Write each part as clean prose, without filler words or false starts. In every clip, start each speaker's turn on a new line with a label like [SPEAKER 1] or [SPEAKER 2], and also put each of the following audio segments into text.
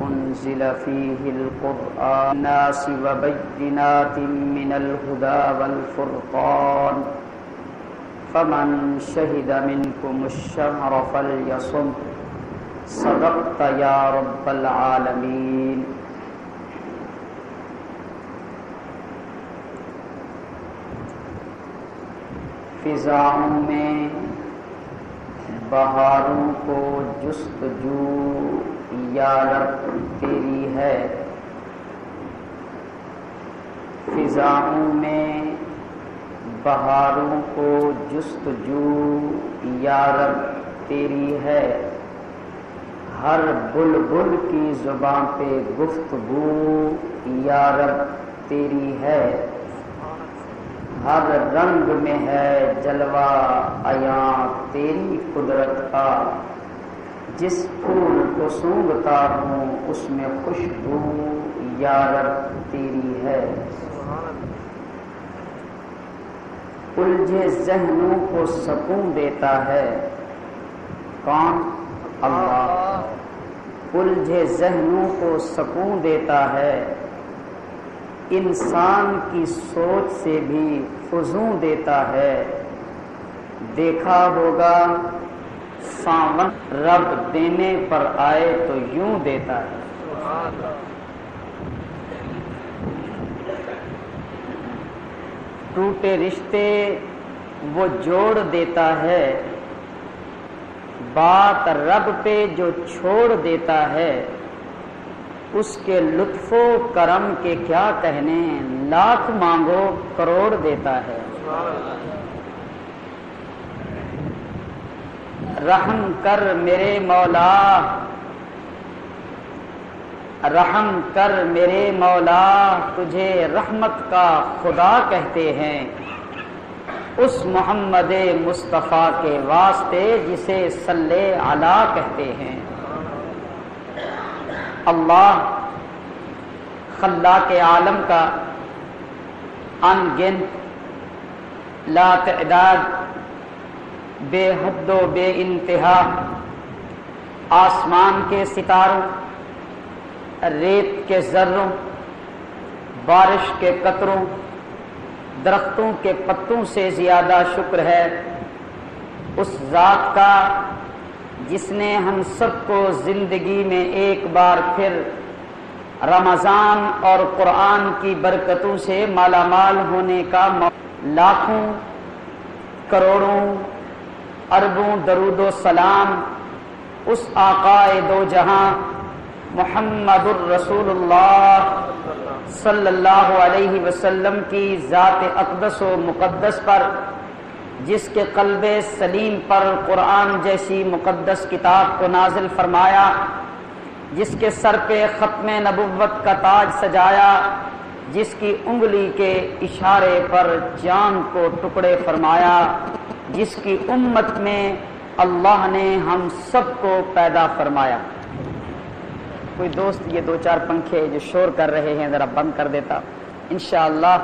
[SPEAKER 1] أنزل فيه القرآن للناس وبينات من الهدى والفرقان فمن شهد منكم الشهر فليصم صدقت يا رب العالمين. فضاؤں میں بہاروں کو جستجو یا رب تیری ہے. فضاؤں میں بہاروں کو جستجو یا رب تیری ہے. ہر بلبل کی زبان پہ گفتگو یا رب تیری ہے. ہر رنگ میں ہے جلوہ عیاں تیری قدرت کا. جس پھول کو سونگھتا ہوں اس میں خوشبو یا رب تیری ہے. الجھے ذہنوں کو سکون دیتا ہے کون؟ اللہ. الجھے ذہنوں کو سکون دیتا ہے. انسان کی سوچ سے بھی فزوں دیتا ہے. دیکھا ہوگا ساون رب دینے پر آئے تو یوں دیتا ہے. ٹوٹے رشتے وہ جوڑ دیتا ہے. بات رب پہ جو چھوڑ دیتا ہے اس کے لطف و کرم کے کیا کہنے. لاکھ مانگو کروڑ دیتا ہے. رحم کر میرے مولا، رحم کر میرے مولا، تجھے رحمت کا خدا کہتے ہیں. اس محمد مصطفیٰ کے واسطے جسے صلی علی کہتے ہیں. اللہ خلاق عالم کا ان گنت لا تعداد بے حد و بے انتہا آسمان کے ستاروں، ریت کے ذروں، بارش کے قطروں، درختوں کے پتوں سے زیادہ شکر ہے اس ذات کا جس نے ہم سب کو زندگی میں ایک بار پھر رمضان اور قرآن کی برکتوں سے مالا مال ہونے کا لاکھوں کروڑوں اربوں درود و سلام اس آقائے دو جہاں محمد الرسول اللہ صلی اللہ علیہ وسلم کی ذات اقدس و مقدس پر، جس کے قلب سلیم پر قرآن جیسی مقدس کتاب کو نازل فرمایا، جس کے سر پہ ختم نبوت کا تاج سجایا، جس کی انگلی کے اشارے پر جان کو ٹکڑے فرمایا، جس کی امت میں اللہ نے ہم سب کو پیدا فرمایا. کوئی دوست یہ دو چار پنکھے جو شور کر رہے ہیں ذرا بند کر دیتا. انشاءاللہ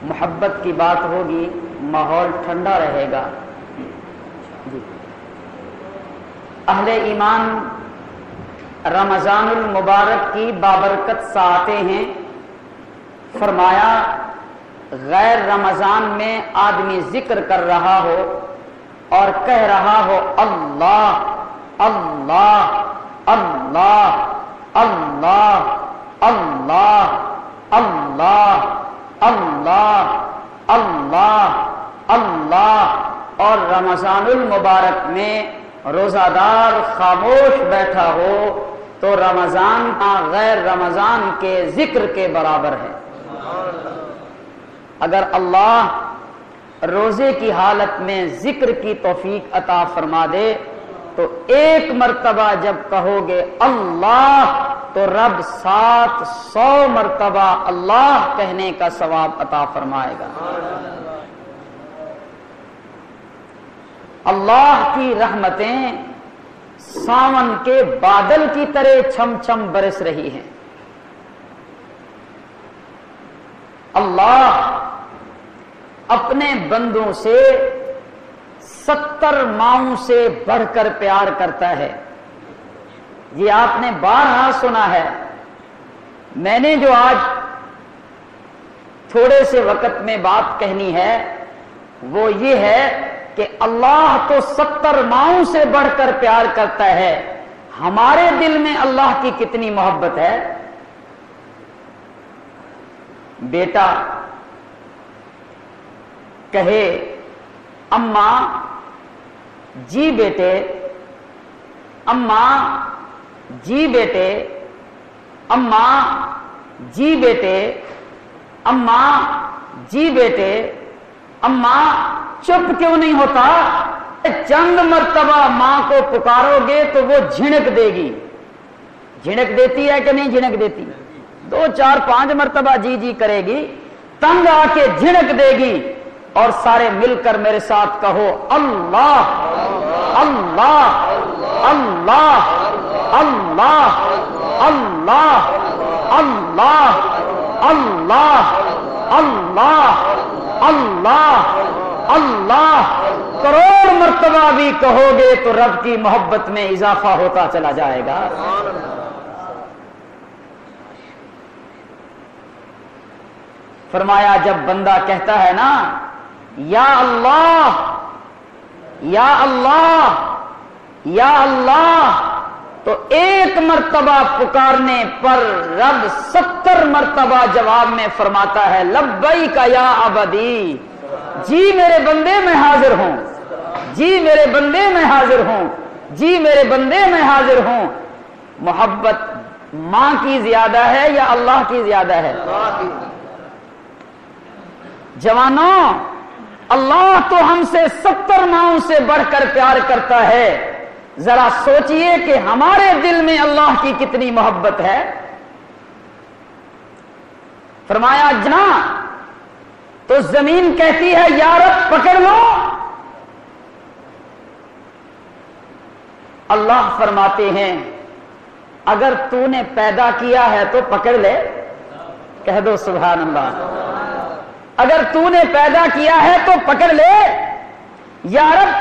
[SPEAKER 1] محبت کی بات ہوگی، ماحول ٹھنڈا رہے گا. جی اہل ایمان رمضان المبارک کی بابرکت ساعتیں ہیں. فرمایا غیر رمضان میں آدمی ذکر کر رہا ہو اور کہہ رہا ہو اللہ اللہ اللہ اللہ اللہ اللہ اللہ اللہ اللہ، اور رمضان المبارک میں روزہ دار خاموش بیٹھا ہو تو رمضان کا غیر رمضان کے ذکر کے برابر ہے. اگر اللہ روزے کی حالت میں ذکر کی توفیق عطا فرما دے تو ایک مرتبہ جب کہو گے اللہ تو رب 700 مرتبہ اللہ کہنے کا ثواب عطا فرمائے گا. اللہ کی رحمتیں ساون کے بادل کی طرح چھم چھم برس رہی ہیں. اللہ اپنے بندوں سے 70 ماؤں سے بڑھ کر پیار کرتا ہے. یہ آپ نے بارہا سنا ہے. میں نے جو آج تھوڑے سے وقت میں بات کہنی ہے وہ یہ ہے کہ اللہ تو 70 ماؤں سے بڑھ کر پیار کرتا ہے. ہمارے دل میں اللہ کی کتنی محبت ہے. بیٹا کہے اماں جی بیٹے، اماں جی بیٹے، اماں جی بیٹے، اماں جی بیٹے، اماں چپ کیوں نہیں ہوتا؟ چند مرتبہ ماں کو پکارو گے تو وہ جھنک دے گی. جھنک دیتی ہے کہ نہیں جھنک دیتی؟ 2 4 5 مرتبہ جی جی کرے گی، تنگ آ کے جھنک دے گی. اور سارے مل کر میرے ساتھ کہو اللہ اللہ اللہ اللہ اللہ اللہ اللہ اللہ اللہ اللہ. کروڑ مرتبہ بھی کہو گے تو رب کی محبت میں اضافہ ہوتا چلا جائے گا. فرمایا جب بندہ کہتا ہے نا یا اللہ یا اللہ یا اللہ تو 1 مرتبہ پکارنے پر رب 70 مرتبہ جواب میں فرماتا ہے لبیک یا عبدی، جی میرے بندے میں حاضر ہوں، جی میرے بندے میں حاضر ہوں، جی میرے بندے میں حاضر ہوں. محبت ماں کی زیادہ ہے یا اللہ کی زیادہ ہے؟ جوانوں، اللہ تو ہم سے 70 ماؤں سے بڑھ کر پیار کرتا ہے. ذرا سوچئے کہ ہمارے دل میں اللہ کی کتنی محبت ہے. فرمایا جنا تو زمین کہتی ہے یا رب پکڑ لو. اللہ فرماتے ہیں اگر تو نے پیدا کیا ہے تو پکڑ لے. کہہ دو سبحان اللہ. اگر تو نے پیدا کیا ہے تو پکڑ لے. یا رب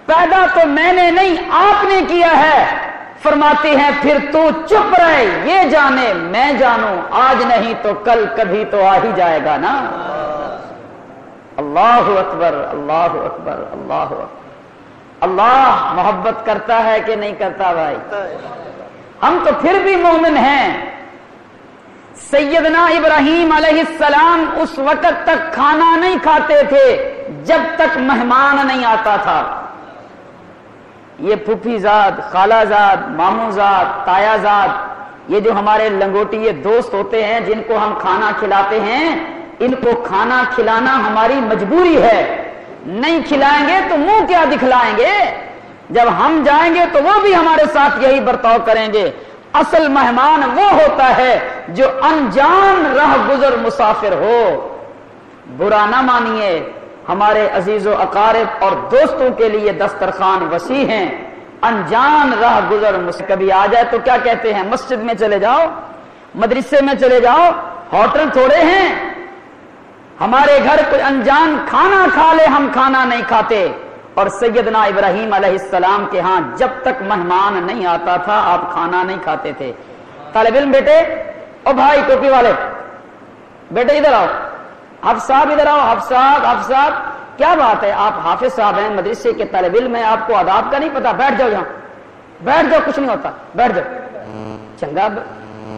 [SPEAKER 1] پیدا تو میں نے نہیں آپ نے کیا ہے. فرماتے ہیں پھر تو چپ رہے، یہ جانے میں جانوں، آج نہیں تو کل کبھی تو آ ہی جائے گا نا. اللہ اکبر اللہ اکبر اللہ اکبر. اللہ محبت کرتا ہے کہ نہیں کرتا بھائی؟ ہم تو پھر بھی مومن ہیں. سیدنا ابراہیم علیہ السلام اس وقت تک کھانا نہیں کھاتے تھے جب تک مہمان نہیں آتا تھا. یہ پھوپھی زاد، خالہ زاد، ماموں زاد، تایا زاد، یہ جو ہمارے لنگوٹیے دوست ہوتے ہیں جن کو ہم کھانا کھلاتے ہیں، ان کو کھانا کھلانا ہماری مجبوری ہے. نہیں کھلائیں گے تو منہ کیا دکھلائیں گے؟ جب ہم جائیں گے تو وہ بھی ہمارے ساتھ یہی برتاؤ کریں گے. اصل مہمان وہ ہوتا ہے جو انجان رہ گزر مسافر ہو. برا نہ مانیے، ہمارے عزیز و اقارب اور دوستوں کے لیے دسترخوان وسیع ہیں. انجان رہ گزر کبھی آ جائے تو کیا کہتے ہیں؟ مسجد میں چلے جاؤ، مدرسے میں چلے جاؤ، ہوٹل تھوڑے ہیں. ہمارے گھر کوئی انجان کھانا کھا لے، ہم کھانا نہیں کھاتے. اور سیدنا ابراہیم علیہ السلام کے ہاں جب تک مہمان نہیں آتا تھا آپ کھانا نہیں کھاتے تھے. طالب علم بیٹے، او بھائی ٹوپی والے بیٹے ادھر آؤ. حافظ صاحب ادھر آؤ. حافظ صاحب، حافظ صاحب کیا بات ہے، آپ حافظ صاحب ہیں، مدرسے کے طالب علم ہیں، آپ کو آداب کا نہیں پتا؟ بیٹھ جاؤ، یہاں بیٹھ جاؤ، کچھ نہیں ہوتا، بیٹھ جاؤ. چنگا،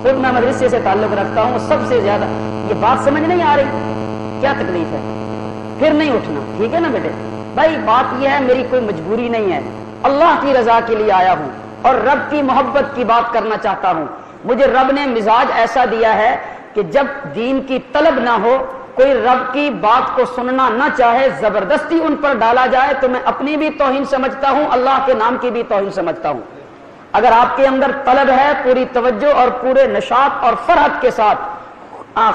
[SPEAKER 1] خود میں مدرسے سے تعلق رکھتا ہوں. سب سے زیادہ یہ بات سمجھ نہیں آ رہی؟ کیا تکلیف ہے؟ پھر نہیں اٹھنا، ٹھیک ہے نا بیٹے؟ بھائی بات یہ ہے، میری کوئی مجبوری نہیں ہے، اللہ کی رضا کے لیے آیا ہوں اور رب کی محبت کی بات کرنا چاہتا ہوں. مجھے رب نے مزاج ایسا دیا ہے کہ جب دین کی طلب نہ ہو، کوئی رب کی بات کو سننا نہ چاہے، زبردستی ان پر ڈالا جائے تو میں اپنی بھی توہین سمجھتا ہوں، اللہ کے نام کی بھی توہین سمجھتا ہوں. اگر آپ کے اندر طلب ہے، پوری توجہ اور پورے نشاط اور فرحت کے ساتھ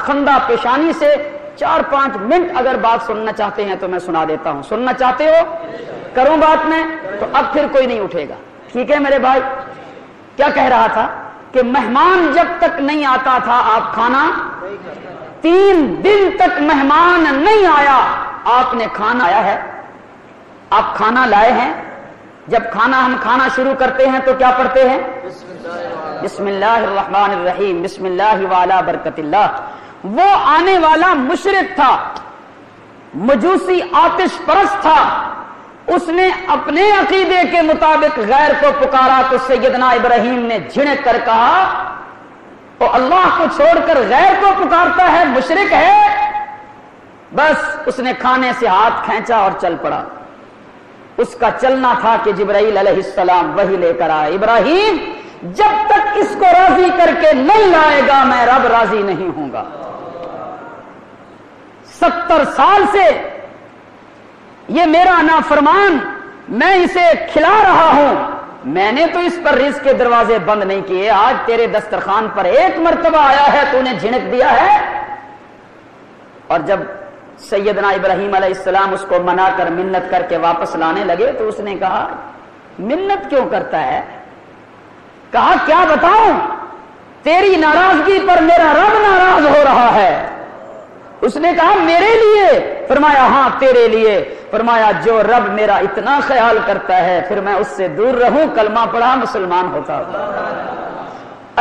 [SPEAKER 1] خندہ پیشانی سے 4-5 منٹ اگر بات سننا چاہتے ہیں تو میں سنا دیتا ہوں. سننا چاہتے ہو؟ کروں بات میں؟ تو اب پھر کوئی نہیں اٹھے گا. ٹھیک ہے میرے بھائی؟ کیا کہہ رہا تھا کہ مہمان جب تک نہیں آتا تھا آپ کھانا 3 دن تک مہمان نہیں آیا آپ نے کھانا آیا ہے، آپ کھانا لائے ہیں، جب ہم کھانا شروع کرتے ہیں تو کیا پڑھتے ہیں؟ بسم اللہ الرحمن الرحیم، بسم اللہ وعلی برکت اللہ۔ وہ آنے والا مشرک تھا، مجوسی آتش پرست تھا، اس نے اپنے عقیدے کے مطابق غیر کو پکارا تو سیدنا ابراہیم نے جھڑک کر کہا وہ اللہ کو چھوڑ کر غیر کو پکارتا ہے، مشرک ہے۔ بس اس نے کھانے سے ہاتھ کھینچا اور چل پڑا۔ اس کا چلنا تھا کہ جبرائیل علیہ السلام وحی لے کر آئے، ابراہیم جب تک اس کو راضی کر کے نہیں لائے گا میں رب راضی نہیں ہوں گا۔ 70 سال سے یہ میرا نافرمان، میں اسے کھلا رہا ہوں، میں نے تو اس پر رزق کے دروازے بند نہیں کیے، آج تیرے دسترخوان پر ایک مرتبہ آیا ہے تو نے جھنک دیا ہے۔ اور جب سیدنا ابراہیم علیہ السلام اس کو منا کر منت کر کے واپس لانے لگے تو اس نے کہا منت کیوں کرتا ہے؟ کہا کیا بتاؤں، تیری ناراضگی پر میرا رب ناراض ہو رہا ہے۔ اس نے کہا میرے لیے؟ فرمایا ہاں تیرے لیے۔ فرمایا جو رب میرا اتنا خیال کرتا ہے پھر میں اس سے دور رہوں، کلمہ پڑھا مسلمان ہوتا ہوتا۔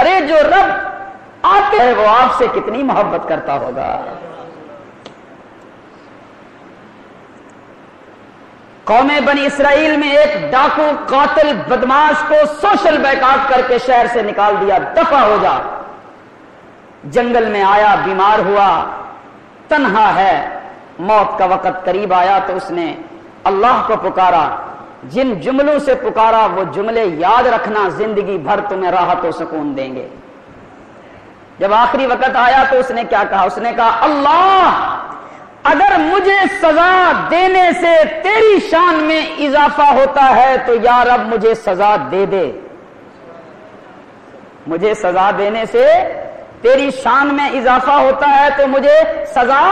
[SPEAKER 1] ارے جو رب آتے ہے وہ آپ سے کتنی محبت کرتا ہوگا۔ قوم بنی اسرائیل میں ایک ڈاکو قاتل بدماش کو سوشل بیکاٹ کر کے شہر سے نکال دیا، دفع ہو جا۔ جنگل میں آیا، بیمار ہوا، تنہا ہے، موت کا وقت قریب آیا تو اس نے اللہ کو پکارا۔ جن جملوں سے پکارا وہ جملے یاد رکھنا، زندگی بھر تمہیں راحت و سکون دیں گے۔ جب آخری وقت آیا تو اس نے کیا کہا؟ اس نے کہا اللہ اگر مجھے سزا دینے سے تیری شان میں اضافہ ہوتا ہے تو یا رب مجھے سزا دے دے، مجھے سزا دینے سے تیری شان میں اضافہ ہوتا ہے تو مجھے سزا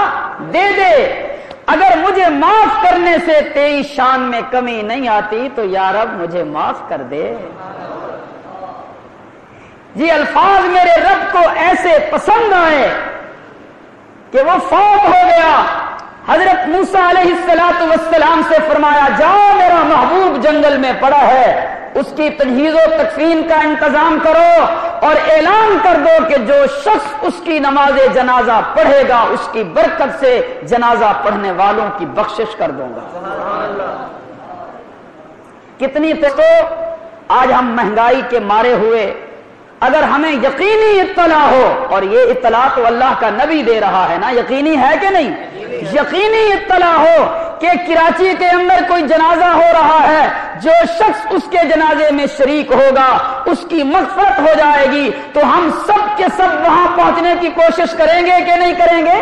[SPEAKER 1] دے دے، اگر مجھے معاف کرنے سے تیری شان میں کمی نہیں آتی تو یا رب مجھے معاف کر دے۔ یہ الفاظ میرے رب کو ایسے پسند آئے کہ وہ فوت ہو گیا۔ حضرت موسیٰ علیہ السلام سے فرمایا جاؤ میرا محبوب جنگل میں پڑا ہے، اس کی تجہیز و تکفین کا انتظام کرو اور اعلان کر دو کہ جو شخص اس کی نماز جنازہ پڑھے گا اس کی برکت سے جنازہ پڑھنے والوں کی بخشش کر دوں گا۔ کتنی تو آج ہم مہنگائی کے مارے ہوئے اگر ہمیں یقینی اطلاع ہو، اور یہ اطلاع تو اللہ کا نبی دے رہا ہے نا، یقینی ہے کہ نہیں؟ یقینی اطلاع ہو کہ کراچی کے اندر کوئی جنازہ ہو رہا ہے، جو شخص اس کے جنازے میں شریک ہوگا اس کی مغفرت ہو جائے گی، تو ہم سب کے سب وہاں پہنچنے کی کوشش کریں گے کہ نہیں کریں گے؟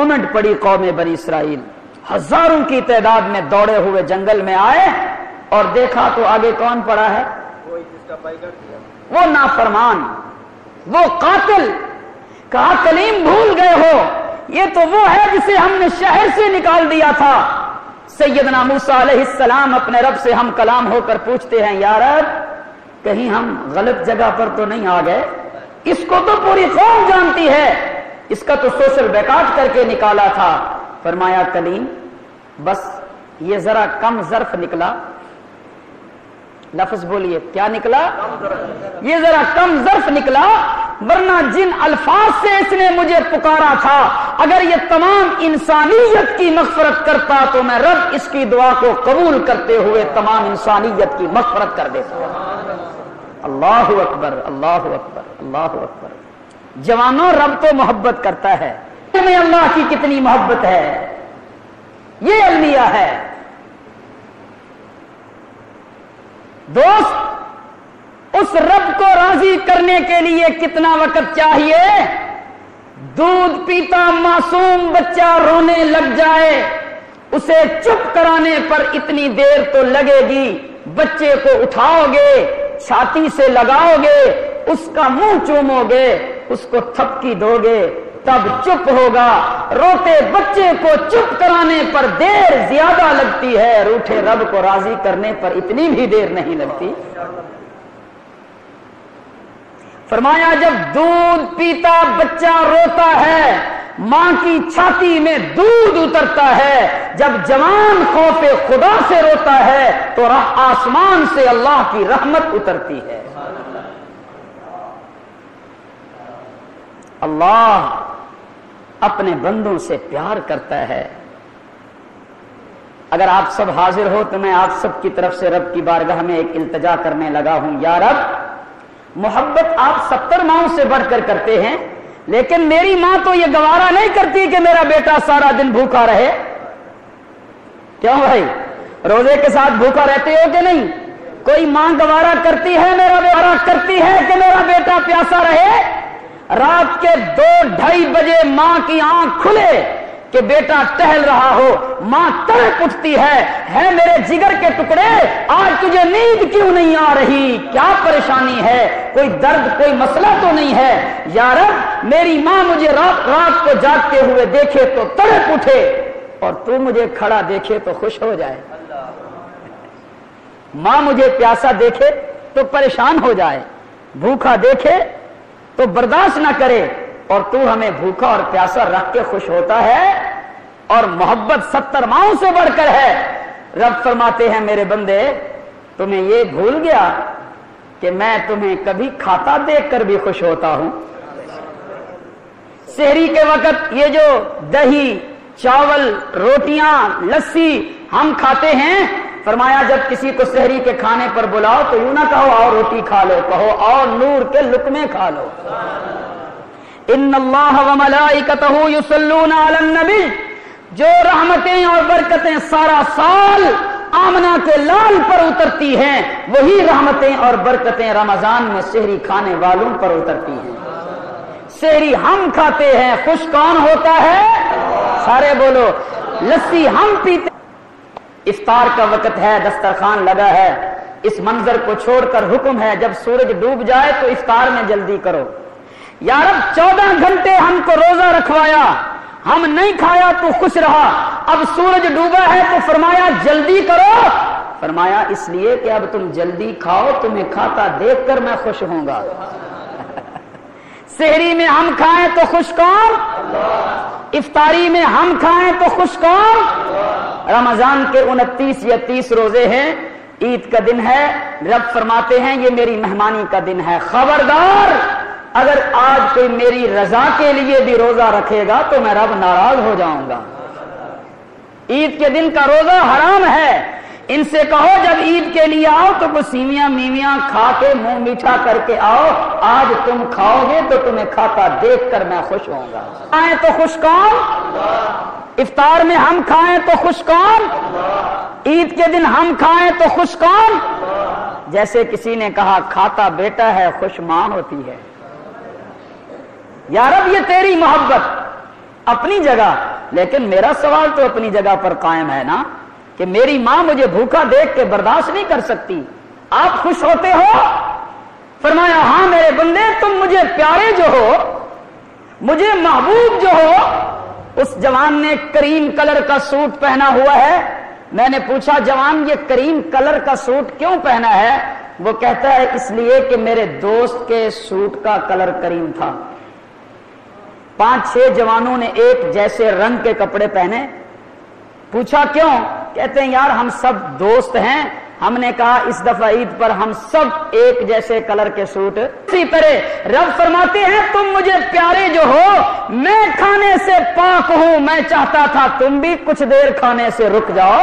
[SPEAKER 1] امٹ پڑی قوم بنی اسرائیل، ہزاروں کی تعداد میں دوڑے ہوئے جنگل میں آئے اور دیکھا تو آگے کون پڑا ہے؟ وہ نافرمان، وہ قاتل۔ کہا کلیم بھول گئے ہو، یہ تو وہ ہے جسے ہم نے شہر سے نکال دیا تھا۔ سیدنا موسیٰ علیہ السلام اپنے رب سے ہم کلام ہو کر پوچھتے ہیں یا رب کہیں ہم غلط جگہ پر تو نہیں آ گئے؟ اس کو تو پوری قوم جانتی ہے، اس کا تو سوشل بیکاٹ کر کے نکالا تھا۔ فرمایا کلیم بس یہ ذرا کم ظرف نکلا، لفظ بولیے کیا نکلا؟ یہ ذرا کم ظرف نکلا، ورنہ جن الفاظ سے اس نے مجھے پکارا تھا اگر یہ تمام انسانیت کی مغفرت کرتا تو میں رب اس کی دعا کو قبول کرتے ہوئے تمام انسانیت کی مغفرت کر دیتا۔ اللہ اکبر، اللہ اکبر، اللہ اکبر۔ جوانوں رب تو محبت کرتا ہے، میں اللہ کی کتنی محبت ہے، یہ المیہ ہے۔ دوست اس رب کو راضی کرنے کے لیے کتنا وقت چاہیے؟ دودھ پیتا معصوم بچہ رونے لگ جائے، اسے چپ کرانے پر اتنی دیر تو لگے گی، بچے کو اٹھاؤ گے، چھاتی سے لگاؤ گے، اس کا منہ چومو گے، اس کو تھپکی دو گے تب چپ ہوگا۔ روتے بچے کو چپ کرانے پر دیر زیادہ لگتی ہے، روٹھے رب کو راضی کرنے پر اتنی بھی دیر نہیں لگتی۔ فرمایا جب دودھ پیتا بچہ روتا ہے ماں کی چھاتی میں دودھ اترتا ہے، جب جوان خوف خدا سے روتا ہے تو آسمان سے اللہ کی رحمت اترتی ہے۔ اللہ اپنے بندوں سے پیار کرتا ہے۔ اگر آپ سب حاضر ہو تو میں آپ سب کی طرف سے رب کی بارگاہ میں ایک التجا کرنے لگا ہوں، یا رب، محبت آپ 70 ماؤں سے بڑھ کر کرتے ہیں، لیکن میری ماں تو یہ گوارا نہیں کرتی کہ میرا بیٹا سارا دن بھوکا رہے۔ کیوں بھائی، روزے کے ساتھ بھوکا رہتے ہو کہ نہیں؟ کوئی ماں گوارا کرتی ہے، کرتی ہے کہ میرا بیٹا پیاسا رہے؟ رات کے 2-2:30 بجے ماں کی آنکھ کھلے کہ بیٹا ٹہل رہا ہو، ماں تڑپ اٹھتی ہے میرے جگر کے ٹکڑے، آج تجھے نیند کیوں نہیں آ رہی؟ کیا پریشانی ہے؟ کوئی درد، کوئی مسئلہ تو نہیں ہے؟ یا رب، میری ماں مجھے رات کو جاگتے ہوئے دیکھے تو تڑپ اٹھے، اور تو مجھے کھڑا دیکھے تو خوش ہو جائے۔ ماں مجھے پیاسا دیکھے تو پریشان ہو جائے، بھوکا دیکھے تو برداشت نہ کرے، اور تو ہمیں بھوکا اور پیاسا رکھ کے خوش ہوتا ہے، اور محبت 70 ماؤں سے بڑھ کر ہے۔ رب فرماتے ہیں میرے بندے، تمہیں یہ بھول گیا کہ میں تمہیں کبھی کھاتا دیکھ کر بھی خوش ہوتا ہوں؟ سحری کے وقت یہ جو دہی، چاول، روٹیاں، لسی ہم کھاتے ہیں، فرمایا جب کسی کو سحری کے کھانے پر بلاؤ تو یوں نہ کہو آؤ روٹی کھا لو، کہو آؤ نور کے لقمے کھا لو۔ ان اللہ وملائکتہ یصلون علی النبی، جو رحمتیں اور برکتیں سارا سال آمنہ کے لال پر اترتی ہیں، وہی رحمتیں اور برکتیں رمضان میں سحری کھانے والوں پر اترتی ہیں۔ سحری ہم کھاتے ہیں، خوش کون ہوتا ہے؟ سارے بولو، لسی ہم پیتے۔ افطار کا وقت ہے، دسترخوان لگا ہے، اس منظر کو چھوڑ کر حکم ہے جب سورج ڈوب جائے تو افطار میں جلدی کرو۔ یا رب، 14 گھنٹے ہم کو روزہ رکھوایا، ہم نہیں کھایا تو خوش رہا، اب سورج ڈوبا ہے تو فرمایا جلدی کرو۔ فرمایا اس لیے کہ اب تم جلدی کھاؤ، تمہیں کھاتا دیکھ کر میں خوش ہوں گا۔ سحری میں ہم کھائیں تو خوش کون؟ افطاری میں ہم کھائیں تو خوش کون؟ رمضان کے 29 یا 30 روزے ہیں، عید کا دن ہے، رب فرماتے ہیں یہ میری مہمانی کا دن ہے، خبردار اگر آج کوئی میری رضا کے لیے بھی روزہ رکھے گا تو میں رب ناراض ہو جاؤں گا۔ عید کے دن کا روزہ حرام ہے، ان سے کہو جب عید کے لیے آؤ تو کچھ سیویاں میویاں کھا کے منہ میٹھا کر کے آؤ، آج تم کھاؤ گے تو تمہیں کھاتا دیکھ کر میں خوش ہوں گا۔ کھائیں تو خوش کون؟ افطار میں ہم کھائیں تو خوش کون؟ عید کے دن ہم کھائیں تو خوش کون؟ جیسے کسی نے کہا کھاتا بیٹا ہے خوش ماں ہوتی ہے۔ یا رب یہ تیری محبت اپنی جگہ، لیکن میرا سوال تو اپنی جگہ پر قائم ہے نا، کہ میری ماں مجھے بھوکا دیکھ کے برداشت نہیں کر سکتی، آپ خوش ہوتے ہو؟ فرمایا ہاں میرے بندے، تم مجھے پیارے جو ہو، مجھے محبوب جو ہو۔ اس جوان نے کریم کلر کا سوٹ پہنا ہوا ہے، میں نے پوچھا جوان یہ کریم کلر کا سوٹ کیوں پہنا ہے؟ وہ کہتا ہے اس لیے کہ میرے دوست کے سوٹ کا کلر کریم تھا۔ 5-6 جوانوں نے ایک جیسے رنگ کے کپڑے پہنے، پوچھا کیوں؟ کہتے ہیں یار ہم سب دوست ہیں، ہم نے کہا اس دفعہ عید پر ہم سب ایک جیسے کلر کے سوٹ۔ اسی طرح رب فرماتے ہیں تم مجھے پیارے جو ہو، میں کھانے سے پاک ہوں، میں چاہتا تھا تم بھی کچھ دیر کھانے سے رک جاؤ۔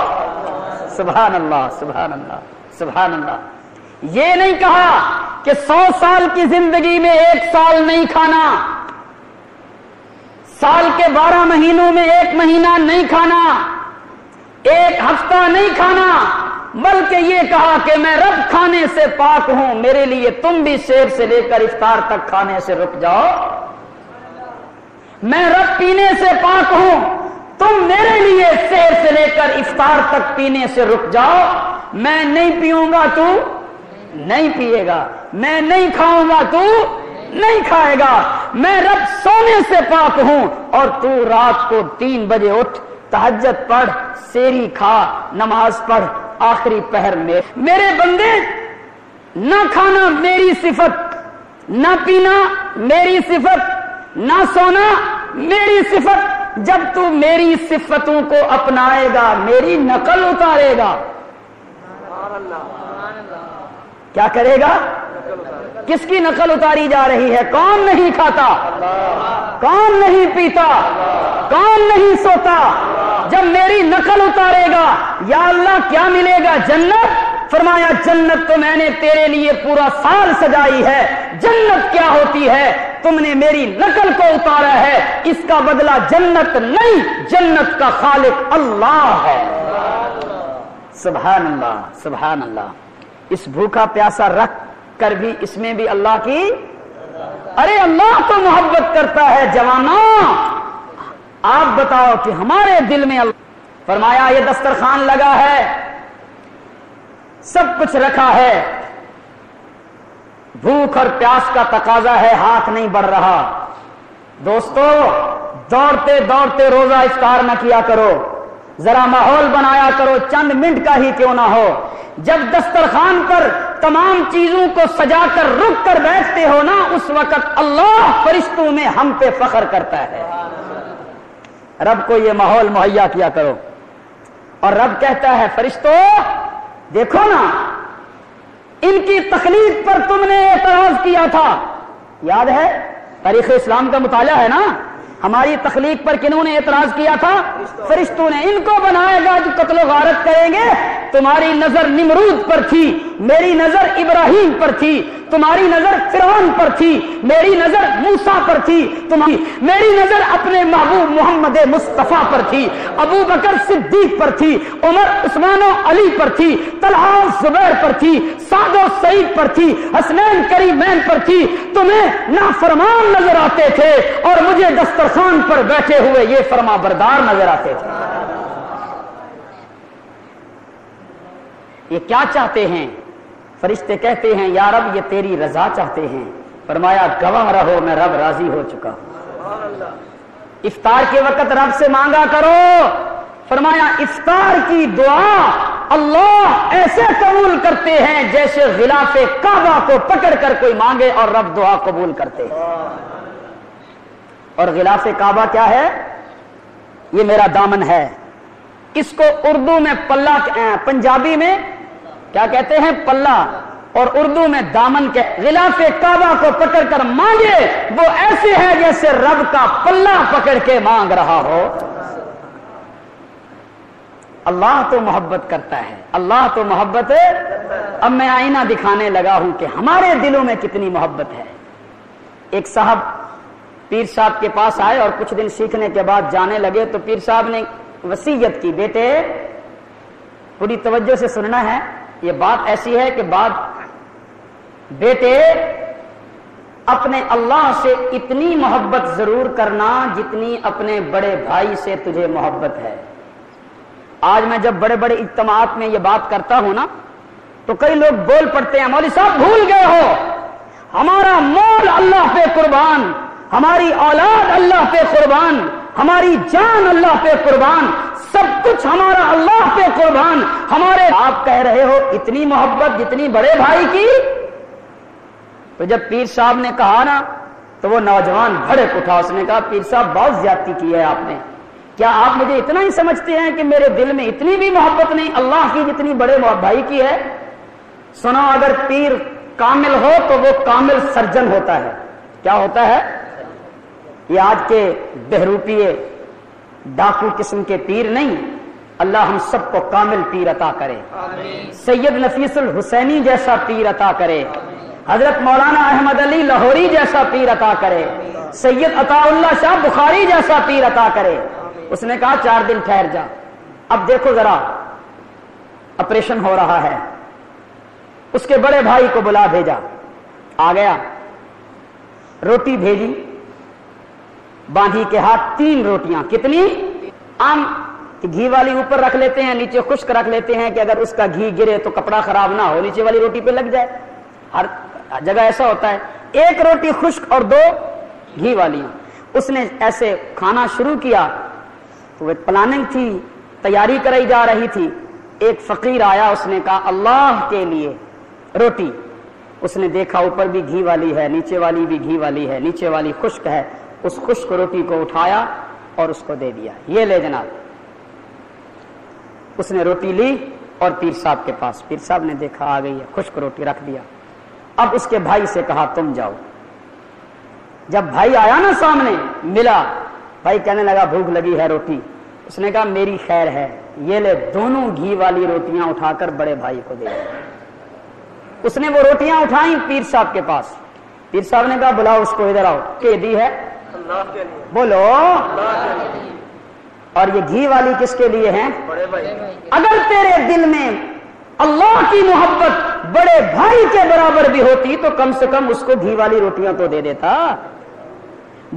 [SPEAKER 1] سبحان اللہ، سبحان اللہ، سبحان اللہ۔ یہ نہیں کہا کہ 100 سال کی زندگی میں 1 سال نہیں کھانا، سال کے 12 مہینوں میں 1 مہینہ نہیں کھانا، 1 ہفتہ نہیں کھانا، بلکہ یہ کہا کہ میں رب کھانے سے پاک ہوں، میرے لیے تم بھی سحر سے لے کر افطار تک کھانے سے رک جاؤ۔ میں رب پینے سے پاک ہوں، تم میرے لیے سحر سے لے کر افطار تک پینے سے رک جاؤ۔ میں نہیں پیوں گا تو نہیں پیے گا، میں نہیں کھاؤں گا تو نہیں کھائے گا، میں رب سونے سے پاک ہوں، اور تو رات کو 3 بجے اٹھ، تہجد پڑھ، سحری کھا، نماز پڑھ، آخری پہر میں۔ میرے بندے، نہ کھانا میری صفت، نہ پینا میری صفت، نہ سونا میری صفت، جب تو میری صفتوں کو اپنائے گا میری نقل اتارے گا. کیا کرے گا؟ کس کی نقل اتاری جا رہی ہے؟ کون نہیں کھاتا، کون نہیں پیتا، کون نہیں سوتا؟ جب میری نقل اتارے گا یا اللہ کیا ملے گا؟ جنت. فرمایا جنت تو میں نے تیرے لیے پورا سال سجائی ہے. جنت کیا ہوتی ہے؟ تم نے میری نقل کو اتارا ہے، اس کا بدلہ جنت نہیں، جنت کا خالق اللہ ہے. سبحان اللہ، سبحان اللہ. اس بھوکا پیاسا رکھ کر بھی اس میں بھی اللہ کی، ارے اللہ تو محبت کرتا ہے جوانوں. آپ بتاؤ کہ ہمارے دل میں اللہ. فرمایا یہ دسترخوان لگا ہے، سب کچھ رکھا ہے، بھوک اور پیاس کا تقاضا ہے، ہاتھ نہیں بڑھ رہا. دوستو دوڑتے دوڑتے روزہ افطار نہ کیا کرو، ذرا ماحول بنایا کرو، چند منٹ کا ہی کیوں نہ ہو. جب دسترخوان پر تمام چیزوں کو سجا کر رک کر بیٹھتے ہو نا، اس وقت اللہ فرشتوں میں ہم پہ فخر کرتا ہے. رب کو یہ ماحول مہیا کیا کرو. اور رب کہتا ہے فرشتوں دیکھو نا، ان کی تخلیق پر تم نے اعتراض کیا تھا، یاد ہے؟ تاریخ اسلام کا مطالعہ ہے نا. ہماری تخلیق پر کنہوں نے اعتراض کیا تھا؟ فرشتوں نے. ان کو بنائے گا جو قتل و غارت کریں گے. تمہاری نظر نمرود پر تھی، میری نظر ابراہیم پر تھی. تمہاری نظر فرعون پر تھی، میری نظر موسیٰ پر تھی. میری نظر اپنے محبوب محمد مصطفیٰ پر تھی، ابو بکر صدیق پر تھی، عمر عثمان و علی پر تھی، طلحہ و زبیر پر تھی، سعد و سعید پر تھی، حسنین کریمین پر تھی. تمہیں نافرمان نظر آتے تھے اور مجھے دسترخوان پر بیٹھے ہوئے یہ فرما بردار نظر آتے تھے. یہ کیا چاہتے ہیں؟ فرشتے کہتے ہیں یا رب یہ تیری رضا چاہتے ہیں. فرمایا گواہ رہو میں رب راضی ہو چکا. افطار کے وقت رب سے مانگا کرو. فرمایا افطار کی دعا اللہ ایسے قبول کرتے ہیں جیسے غلاف کعبہ کو پکڑ کر کوئی مانگے اور رب دعا قبول کرتے ہیں. اور غلاف کعبہ کیا ہے؟ یہ میرا دامن ہے. اس کو اردو میں پلہ، پنجابی میں کیا کہتے ہیں؟ پلہ، اور اردو میں دامن کے. غلاف کعبہ کو پکڑ کر مانگے وہ ایسے ہے جیسے رب کا پلہ پکڑ کے مانگ رہا ہو. اللہ تو محبت کرتا ہے، اللہ تو محبت ہے. اب میں آئینہ دکھانے لگا ہوں کہ ہمارے دلوں میں کتنی محبت ہے. ایک صاحب پیر صاحب کے پاس آئے اور کچھ دن سیکھنے کے بعد جانے لگے تو پیر صاحب نے وصیت کی، بیٹے پوری توجہ سے سننا ہے. یہ بات ایسی ہے کہ بات، بیٹے اپنے اللہ سے اتنی محبت ضرور کرنا جتنی اپنے بڑے بھائی سے تجھے محبت ہے. آج میں جب بڑے بڑے اجتماعات میں یہ بات کرتا ہوں نا تو کئی لوگ بول پڑتے ہیں مولوی صاحب بھول گئے ہو، ہمارا مول اللہ پہ قربان، ہماری اولاد اللہ پہ قربان، ہماری جان اللہ پہ قربان، سب کچھ ہمارا اللہ پہ قربان. ہمارے آپ کہہ رہے ہو اتنی محبت جتنی بڑے بھائی کی. تو جب پیر صاحب نے کہا نا تو وہ نوجوان بھڑک اٹھا. اس نے کہا پیر صاحب بہت زیادتی کی ہے آپ نے. کیا آپ مجھے اتنا ہی سمجھتے ہیں کہ میرے دل میں اتنی بھی محبت نہیں اللہ کی جتنی بڑے بھائی کی ہے؟ سنو، اگر پیر کامل ہو تو وہ کامل سرجن ہوتا ہے. کیا ہوتا ہے؟ یہ آج کے بہروپیے ڈاکو قسم کے پیر نہیں. اللہ ہم سب کو کامل پیر عطا کرے. سید نفیس الحسینی جیسا پیر عطا کرے. حضرت مولانا احمد علی لاہوری جیسا پیر عطا کرے. سید عطا اللہ شاہ بخاری جیسا پیر عطا کرے. اس نے کہا 4 دن ٹھہر جا. اب دیکھو ذرا، آپریشن ہو رہا ہے. اس کے بڑے بھائی کو بلا بھیجا، آ گیا، روٹی بھیجی، باندھی کے ہاتھ 3 روٹیاں. کتنی؟ عام گھی والی اوپر رکھ لیتے ہیں، نیچے خشک رکھ لیتے ہیں کہ اگر اس کا گھی گرے تو کپڑا خراب نہ ہو، نیچے والی روٹی پہ لگ جائے. ہر جگہ ایسا ہوتا ہے. 1 روٹی خشک اور 2 گھی والی. اس نے ایسے کھانا شروع کیا تو ایک پلاننگ تھی، تیاری کرائی جا رہی تھی. ایک فقیر آیا، اس نے کہا اللہ کے لیے روٹی. اس نے دیکھا اوپر بھی گھی والی ہے، نیچے والی بھی گھی والی ہے، نیچے والی خشک ہے. اس خشک روٹی کو اٹھایا اور اس کو دے دیا، یہ لے جناب۔ اس نے روٹی لی اور پیر صاحب کے پاس، پیر صاحب نے دیکھا آ گئی ہے، خشک روٹی رکھ دیا۔ اب اس کے بھائی سے کہا تم جاؤ۔ جب بھائی آیا نا سامنے ملا، بھائی کہنے لگا بھوک لگی ہے روٹی، اس نے کہا میری خیر ہے، یہ لے دونوں گھی والی روٹیاں اٹھا کر بڑے بھائی کو دے دیا۔ اس نے وہ روٹیاں اٹھائیں پیر صاحب کے پاس، پیر صاحب نے کہا بلاؤ اس کو ادھر آؤ، کہ دی ہے
[SPEAKER 2] اللہ کے لیے،
[SPEAKER 1] بولو،
[SPEAKER 2] اللہ کے لیے،
[SPEAKER 1] اور یہ گھی والی کس کے لیے ہیں؟
[SPEAKER 2] بڑے بھائی،
[SPEAKER 1] اگر تیرے دل میں اللہ کی محبت بڑے بھائی کے برابر بھی ہوتی تو کم سے کم اس کو گھی والی روٹیاں تو دے دیتا۔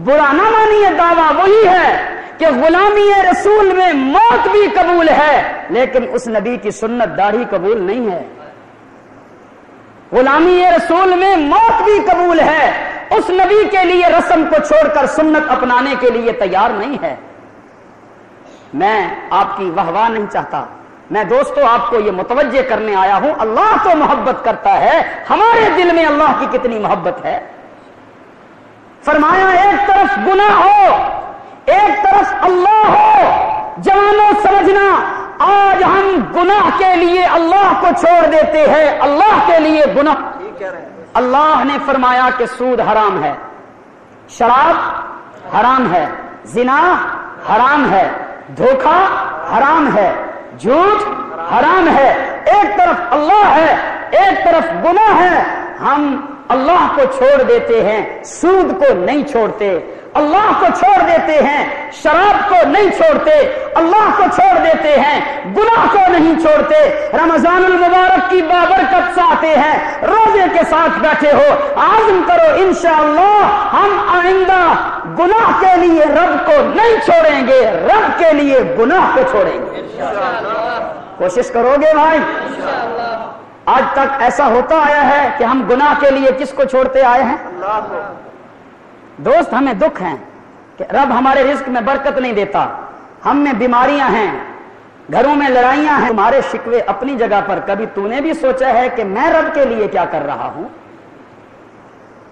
[SPEAKER 1] برا نہ مانیے، دعویٰ وہی ہے کہ غلامی رسول میں موت بھی قبول ہے، لیکن اس نبی کی سنت داڑھی قبول نہیں ہے۔ غلامی رسول میں موت بھی قبول ہے، اس نبی کے لیے رسم کو چھوڑ کر سنت اپنانے کے لیے تیار نہیں ہے۔ میں آپ کی واہ نہیں چاہتا، میں دوستو آپ کو یہ متوجہ کرنے آیا ہوں، اللہ تو محبت کرتا ہے، ہمارے دل میں اللہ کی کتنی محبت ہے۔ فرمایا ایک طرف گناہ ہو، ایک طرف اللہ ہو، جوانوں سمجھنا آج ہم گناہ کے لیے اللہ کو چھوڑ دیتے ہیں، اللہ کے لیے گناہ۔
[SPEAKER 2] ٹھیک کہہ رہے ہیں،
[SPEAKER 1] اللہ نے فرمایا کہ سود حرام ہے، شراب حرام ہے، زنا حرام ہے، دھوکہ حرام ہے، جھوٹ حرام ہے۔ ایک طرف اللہ ہے، ایک طرف گناہ ہے، ہم اللہ کو چھوڑ دیتے ہیں، سود کو نہیں چھوڑتے، اللہ کو چھوڑ دیتے ہیں، شراب کو نہیں چھوڑتے، اللہ کو چھوڑ دیتے ہیں، گناہ کو نہیں چھوڑتے۔ رمضان المبارک کی بابرکت چاہتے ہیں، روزے کے ساتھ بیٹھے ہو، عزم کرو انشاءاللہ ہم آئندہ گناہ کے لیے رب کو نہیں چھوڑیں گے، رب کے لیے گناہ کو چھوڑیں گے۔ کوشش کرو گے بھائی؟ آج تک ایسا ہوتا آیا ہے کہ ہم گناہ کے لیے کس کو چھوڑتے آئے ہیں؟
[SPEAKER 2] اللہ کو۔
[SPEAKER 1] دوست ہمیں دکھ ہے کہ رب ہمارے رزق میں برکت نہیں دیتا، ہم میں بیماریاں ہیں، گھروں میں لڑائیاں ہیں۔ تمہارے شکوے اپنی جگہ پر، کبھی تو نے بھی سوچا ہے کہ میں رب کے لیے کیا کر رہا ہوں؟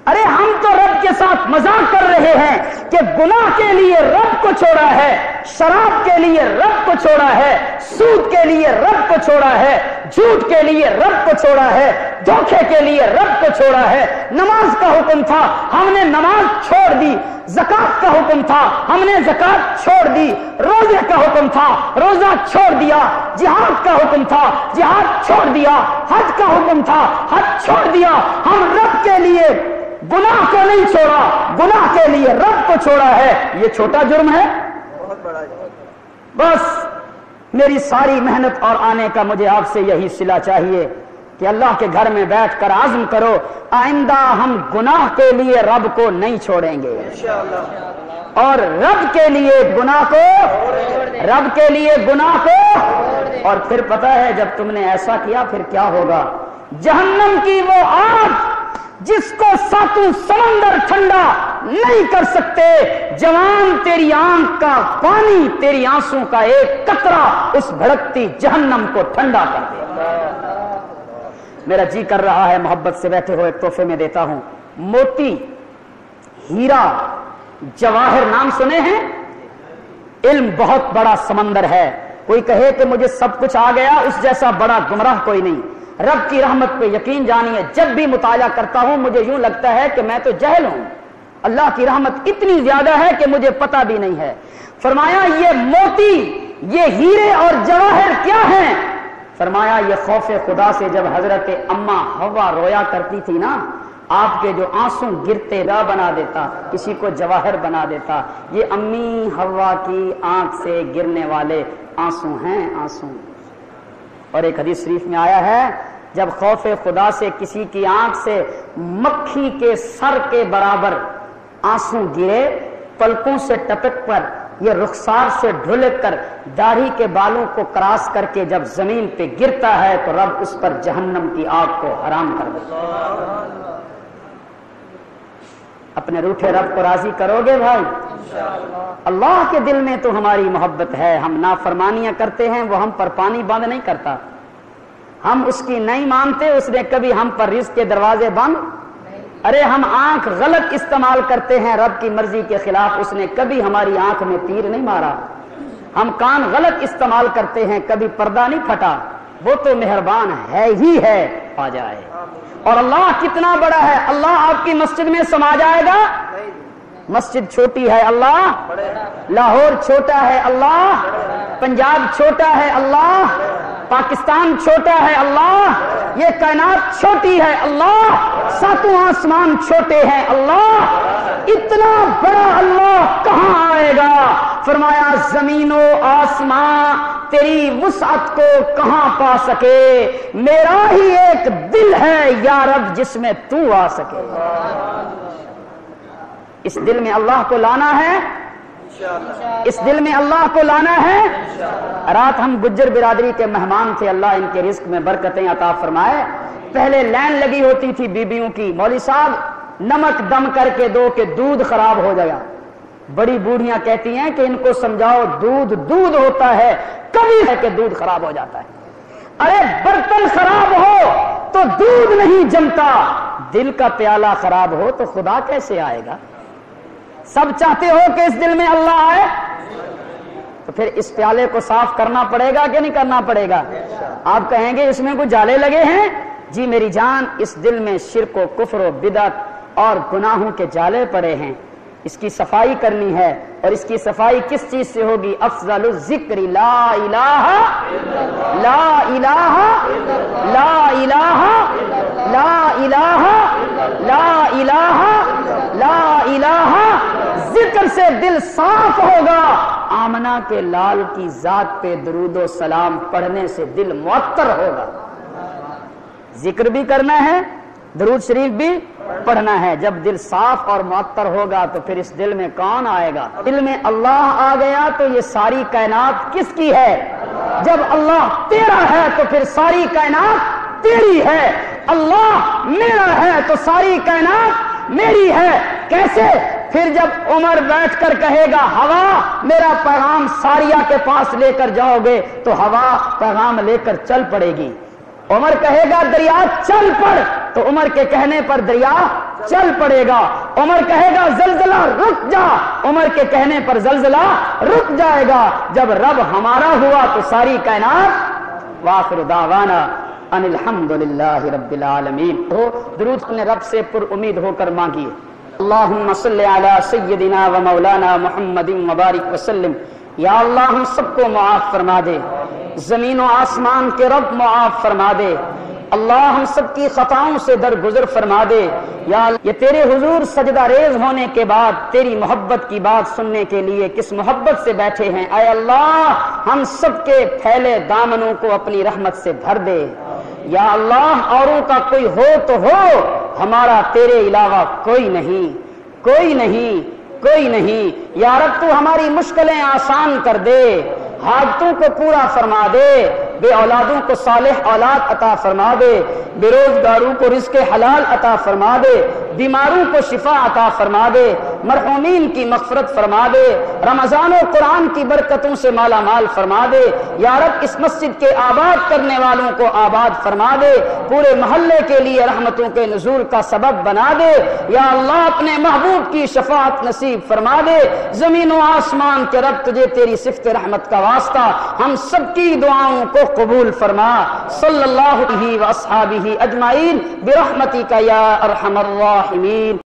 [SPEAKER 1] ارے ہم تو رب کے ساتھ مذاق کر رہے ہیں کہ گناہ کے لیے رب کو چھوڑا ہے، شراب کے لیے رب کو چھوڑا ہے، سود کے لیے رب کو چھوڑا ہے، جھوٹ کے لیے رب کو چھوڑا ہے، دھوکے کے لیے رب کو چھوڑا ہے۔ نماز کا حکم تھا، ہم نے نماز چھوڑ دی۔ زکات کا حکم تھا، ہم نے زکات چھوڑ دی۔ روزے کا حکم تھا، روزہ چھوڑ دیا۔ جہاد کا حکم تھا، جہاد چھوڑ دیا۔ حج کا حکم تھا، حج چھوڑ دیا۔ ہم رب کے لیے گناہ کو نہیں چھوڑا، گناہ کے لیے رب کو چھوڑا ہے۔ یہ چھوٹا جرم ہے؟
[SPEAKER 2] بہت بڑا ہے۔
[SPEAKER 1] بس میری ساری محنت اور آنے کا مجھے آپ سے یہی صلہ چاہیے کہ اللہ کے گھر میں بیٹھ کر عزم کرو، آئندہ ہم گناہ کے لیے رب کو نہیں چھوڑیں گے،
[SPEAKER 2] انشاءاللہ،
[SPEAKER 1] اور رب کے لیے گناہ کو، رب کے لیے گناہ کو۔ اور پھر پتہ ہے جب تم نے ایسا کیا پھر کیا ہوگا؟ جہنم کی وہ آگ جس کو ساتوں سمندر ٹھنڈا نہیں کر سکتے، جوان تیری آنکھ کا پانی، تیری آنسوں کا ایک قطرہ اس بھڑکتی جہنم کو ٹھنڈا کر دے۔ میرا جی کر رہا ہے محبت سے بیٹھے ہوئے تحفے میں دیتا ہوں۔ موتی، ہیرا، جواہر نام سنے ہیں؟ علم بہت بڑا سمندر ہے، کوئی کہے کہ مجھے سب کچھ آ گیا، اس جیسا بڑا گمراہ کوئی نہیں۔ رب کی رحمت پہ یقین جانیے، جب بھی مطالعہ کرتا ہوں مجھے یوں لگتا ہے کہ میں تو جاہل ہوں، اللہ کی رحمت اتنی زیادہ ہے کہ مجھے پتہ بھی نہیں ہے۔ فرمایا یہ موتی، یہ ہیرے اور جواہر کیا ہیں؟ فرمایا یہ خوف خدا سے جب حضرت اما حوا رویا کرتی تھی نا، آپ کے جو آنسو گرتے راہ بنا دیتا، کسی کو جواہر بنا دیتا، یہ امی حوا کی آنکھ سے گرنے والے آنسو ہیں، آنسو۔ اور ایک حدیث شریف میں آیا ہے جب خوف خدا سے کسی کی آنکھ سے مکھی کے سر کے برابر آنسو گرے، پلکوں سے ٹپک پر یہ رخسار سے ڈھلک کر داڑھی کے بالوں کو کراس کر کے جب زمین پہ گرتا ہے تو رب اس پر جہنم کی آگ کو حرام کر دیتا ہے۔ اپنے روٹھے رب کو راضی کرو گے بھائی؟ اللہ کے دل میں تو ہماری محبت ہے، ہم نافرمانیاں کرتے ہیں، وہ ہم پر پانی بند نہیں کرتا، ہم اس کی نہیں مانتے، اس نے کبھی ہم پر رزق کے دروازے بند ارے ہم آنکھ غلط استعمال کرتے ہیں رب کی مرضی کے خلاف، اس نے کبھی ہماری آنکھ میں تیر نہیں مارا۔ ہم کان غلط استعمال کرتے ہیں، کبھی پردہ نہیں پھٹا، وہ تو مہربان ہے ہی ہے، آ جائے۔ اور اللہ کتنا بڑا ہے، اللہ آپ کی مسجد میں سما جائے گا؟ مسجد چھوٹی ہے اللہ، لاہور چھوٹا ہے اللہ، پنجاب چھوٹا ہے اللہ، پاکستان چھوٹا ہے اللہ، یہ کائنات چھوٹی ہے اللہ، ساتوں آسمان چھوٹے ہیں اللہ، اتنا بڑا اللہ کہاں آئے گا؟ فرمایا زمین و آسمان تیری وسعت کو کہاں پا سکے، میرا ہی ایک دل ہے یا رب جس میں تو آ سکے۔ اس دل میں اللہ کو لانا ہے، اس دل میں اللہ کو لانا ہے۔ رات ہم گجر برادری کے مہمان تھے، اللہ ان کے رزق میں برکتیں عطا فرمائے۔ پہلے لائن لگی ہوتی تھی بیبیوں کی، مولوی صاحب نمک دم کر کے دو کہ دودھ خراب ہو جائے گا۔ بڑی بوڑھیاں کہتی ہیں کہ ان کو سمجھاؤ دودھ دودھ ہوتا ہے، کبھی ہے کہ دودھ خراب ہو جاتا ہے۔ ارے برتن خراب ہو تو دودھ نہیں جمتا، دل کا پیالہ خراب ہو تو خدا کیسے آئے گا؟ سب چاہتے ہو کہ اس دل میں اللہ آئے، تو پھر اس پیالے کو صاف کرنا پڑے گا کہ نہیں کرنا پڑے گا؟ آپ کہیں گے اس میں کچھ جالے لگے ہیں، جی میری جان، اس دل میں شرک و کفر و بدعت اور گناہوں کے جالے پڑے ہیں، اس کی صفائی کرنی ہے۔ اور اس کی صفائی کس چیز سے ہوگی؟ افضل الذکر لا الہ لا الہ لا الہ لا الہ لا الہ لا الہ۔ ذکر سے دل صاف ہوگا، آمنہ کے لال کی ذات پہ درود و سلام پڑھنے سے دل معطر ہوگا۔ ذکر بھی کرنا ہے، درود شریف بھی پڑھنا ہے۔ جب دل صاف اور معطر ہوگا تو پھر اس دل میں کون آئے گا؟ دل میں اللہ آ گیا تو یہ ساری کائنات کس کی ہے؟ جب اللہ تیرا ہے تو پھر ساری کائنات تیری ہے، اللہ میرا ہے تو ساری کائنات میری ہے۔ کیسے؟ پھر جب عمر بیٹھ کر کہے گا ہوا میرا پیغام ساریہ کے پاس لے کر جاؤ گے تو ہوا پیغام لے کر چل پڑے گی۔ عمر کہے گا دریا چل پڑ تو عمر کے کہنے پر دریا چل پڑے گا۔ عمر کہے گا زلزلہ رک جا، عمر کے کہنے پر زلزلہ رک جائے گا۔ جب رب ہمارا ہوا تو ساری کائنات۔ وآخر دعوانا ان الحمدللہ رب العالمین۔ تو درود اپنے رب سے پر امید ہو کر مانگیے۔ اللہم صلی علی سیدنا و مولانا محمد مبارک وسلم۔ یا اللہ ہم سب کو معاف فرما دے، زمین و آسمان کے رب معاف فرما دے۔ اللہ ہم سب کی خطاؤں سے درگزر فرما دے۔ یا یہ تیرے حضور سجدہ ریز ہونے کے بعد تیری محبت کی بات سننے کے لیے کس محبت سے بیٹھے ہیں، اے اللہ ہم سب کے پھیلے دامنوں کو اپنی رحمت سے بھر دے۔ یا اللہ اوروں کا کوئی ہو تو ہو، ہمارا تیرے علاوہ کوئی نہیں، کوئی نہیں، کوئی نہیں۔ یا رب تو ہماری مشکلیں آسان کر دے، حاجتوں کو پورا فرما دے، بے اولادوں کو صالح اولاد عطا فرما دے، بے روزگاروں کو رزق حلال عطا فرما دے، بیماروں کو شفا عطا فرما دے، مرحومین کی مغفرت فرما دے، رمضان و قرآن کی برکتوں سے مالا مال فرما دے۔ یا رب اس مسجد کے آباد کرنے والوں کو آباد فرما دے، پورے محلے کے لیے رحمتوں کے نزول کا سبب بنا دے۔ یا اللہ اپنے محبوب کی شفاعت نصیب فرما دے۔ زمین و آسمان کے رب تجھے تیری صفت رحمت کا واسطہ ہم سب کی دعاؤں کو قبول فرما۔ صلی اللہ علیہ وآصحابہ اجمعین برحمتک یا ارحم الراحمین۔